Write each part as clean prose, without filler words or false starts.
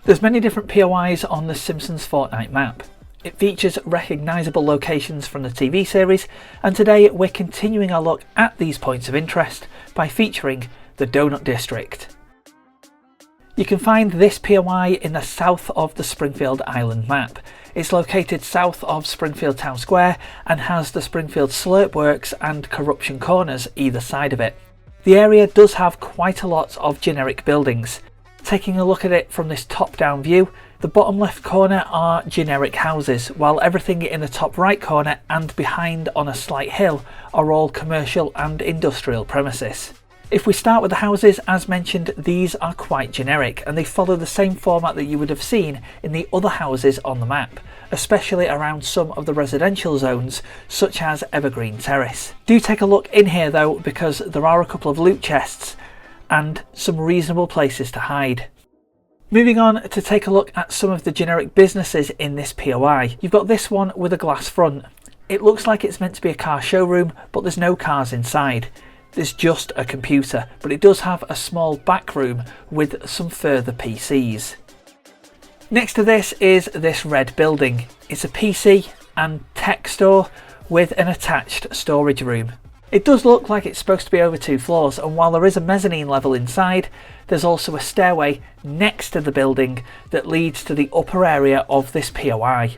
There's many different POIs on the Simpsons Fortnite map. It features recognisable locations from the TV series, and today we're continuing our look at these points of interest by featuring the Donut District. You can find this POI in the south of the Springfield Island map. It's located south of Springfield Town Square and has the Springfield Slurp Works and Corruption Corners either side of it. The area does have quite a lot of generic buildings. Taking a look at it from this top-down view, the bottom left corner are generic houses, while everything in the top right corner and behind on a slight hill are all commercial and industrial premises. If we start with the houses, as mentioned, these are quite generic and they follow the same format that you would have seen in the other houses on the map, especially around some of the residential zones such as Evergreen Terrace. Do take a look in here though, because there are a couple of loot chests and some reasonable places to hide. Moving on to take a look at some of the generic businesses in this POI. You've got this one with a glass front. It looks like it's meant to be a car showroom, but there's no cars inside. There's just a computer, but it does have a small back room with some further PCs. Next to this is this red building. It's a PC and tech store with an attached storage room. It does look like it's supposed to be over 2 floors, and while there is a mezzanine level inside, there's also a stairway next to the building that leads to the upper area of this POI.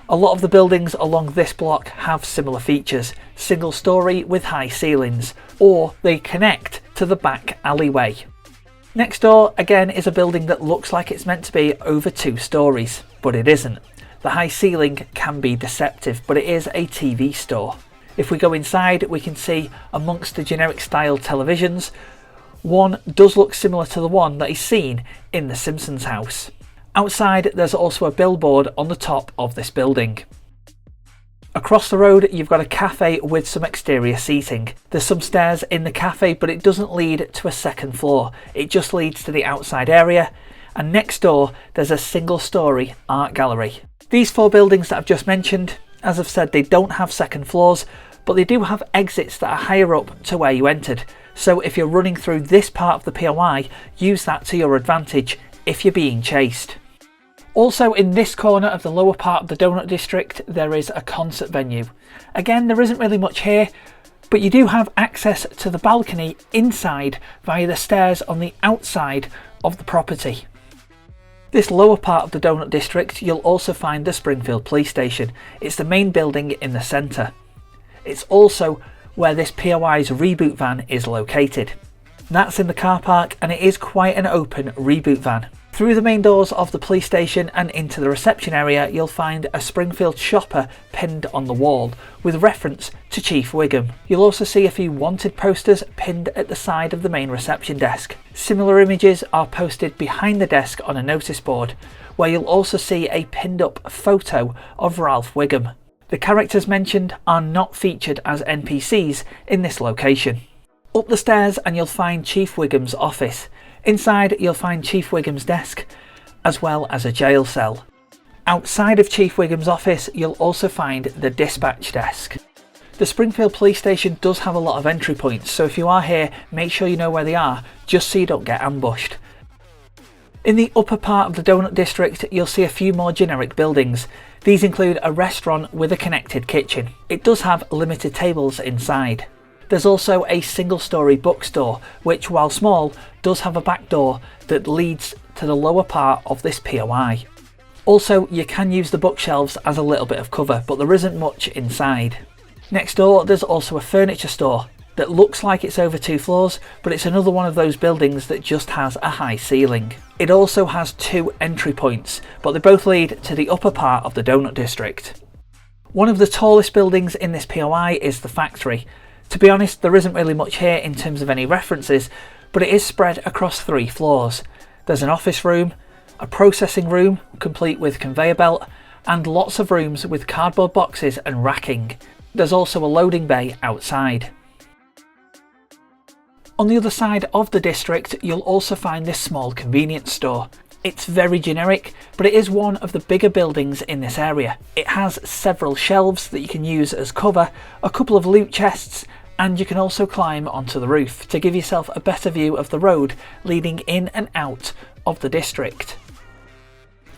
A lot of the buildings along this block have similar features, single story with high ceilings, or they connect to the back alleyway. Next door again is a building that looks like it's meant to be over 2 stories, but it isn't. The high ceiling can be deceptive, but it is a TV store. If we go inside, we can see amongst the generic style televisions, one does look similar to the one that is seen in the Simpsons house. Outside, there's also a billboard on the top of this building. Across the road, you've got a cafe with some exterior seating. There's some stairs in the cafe, but it doesn't lead to a second floor. It just leads to the outside area. And next door, there's a single story art gallery. These 4 buildings that I've just mentioned, as I've said, they don't have second floors, but they do have exits that are higher up to where you entered. So if you're running through this part of the POI, use that to your advantage if you're being chased. Also in this corner of the lower part of the Donut District, there is a concert venue. Again, there isn't really much here, but you do have access to the balcony inside via the stairs on the outside of the property. This lower part of the Donut District, you'll also find the Springfield Police Station. It's the main building in the centre. It's also where this P.O.I.'s Reboot van is located. That's in the car park, and it is quite an open Reboot van. Through the main doors of the police station and into the reception area, you'll find a Springfield shopper pinned on the wall with reference to Chief Wiggum. You'll also see a few wanted posters pinned at the side of the main reception desk. Similar images are posted behind the desk on a notice board, where you'll also see a pinned up photo of Ralph Wiggum. The characters mentioned are not featured as NPCs in this location. Up the stairs and you'll find Chief Wiggum's office. Inside you'll find Chief Wiggum's desk, as well as a jail cell. Outside of Chief Wiggum's office you'll also find the dispatch desk. The Springfield Police Station does have a lot of entry points, so if you are here, make sure you know where they are, just so you don't get ambushed. In the upper part of the Donut District you'll see a few more generic buildings. These include a restaurant with a connected kitchen. It does have limited tables inside. There's also a single-storey bookstore, which, while small, does have a back door that leads to the lower part of this POI. Also, you can use the bookshelves as a little bit of cover, but there isn't much inside. Next door, there's also a furniture store that looks like it's over 2 floors, but it's another one of those buildings that just has a high ceiling. It also has 2 entry points, but they both lead to the upper part of the Donut District. One of the tallest buildings in this POI is the factory. To be honest, there isn't really much here in terms of any references, but it is spread across 3 floors. There's an office room, a processing room complete with conveyor belt, and lots of rooms with cardboard boxes and racking. There's also a loading bay outside. On the other side of the district, you'll also find this small convenience store. It's very generic, but it is one of the bigger buildings in this area. It has several shelves that you can use as cover, a couple of loot chests, and you can also climb onto the roof to give yourself a better view of the road leading in and out of the district.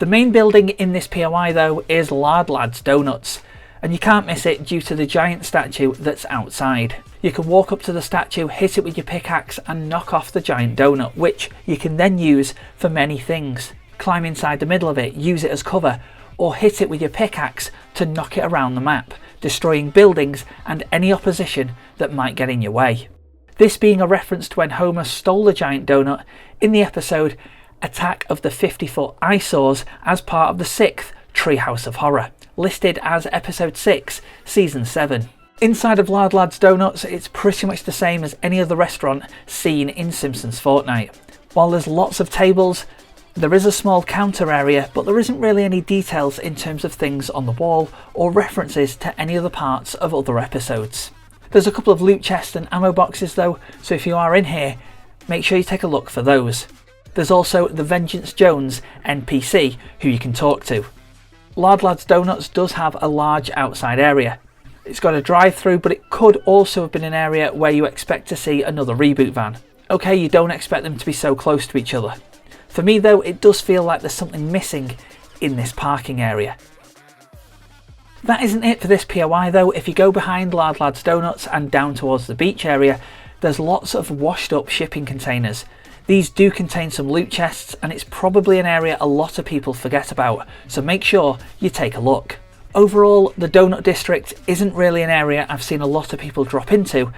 The main building in this POI though is Lard's Donuts, and you can't miss it due to the giant statue that's outside. You can walk up to the statue, hit it with your pickaxe and knock off the giant donut, which you can then use for many things. Climb inside the middle of it, use it as cover, or hit it with your pickaxe to knock it around the map, destroying buildings and any opposition that might get in your way. This being a reference to when Homer stole the giant donut in the episode Attack of the 50-Foot Eyesores as part of the 6th Treehouse of Horror, listed as episode 6, season 7. Inside of Lard's Donuts, it's pretty much the same as any other restaurant seen in Simpsons Fortnite. While there's lots of tables, there is a small counter area, but there isn't really any details in terms of things on the wall or references to any other parts of other episodes. There's a couple of loot chests and ammo boxes though, so if you are in here, make sure you take a look for those. There's also the Vengeance Jones NPC who you can talk to. Lard's Donuts does have a large outside area. It's got a drive-through, but it could also have been an area where you expect to see another Reboot van. Okay, you don't expect them to be so close to each other. For me though, it does feel like there's something missing in this parking area. That isn't it for this POI though. If you go behind Lard's Donuts and down towards the beach area, there's lots of washed up shipping containers. These do contain some loot chests, and it's probably an area a lot of people forget about, so make sure you take a look. Overall, the Donut District isn't really an area I've seen a lot of people drop into,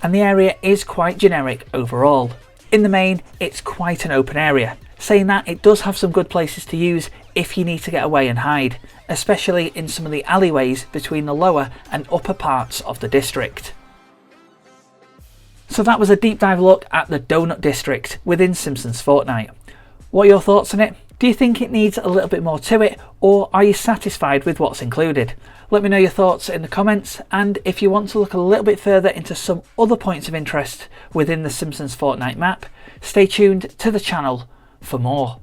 and the area is quite generic overall. In the main, it's quite an open area. Saying that, it does have some good places to use if you need to get away and hide, especially in some of the alleyways between the lower and upper parts of the district. So that was a deep dive look at the Donut District within Simpsons Fortnite. What are your thoughts on it? Do you think it needs a little bit more to it, or are you satisfied with what's included? Let me know your thoughts in the comments, and if you want to look a little bit further into some other points of interest within the Simpsons Fortnite map, stay tuned to the channel for more.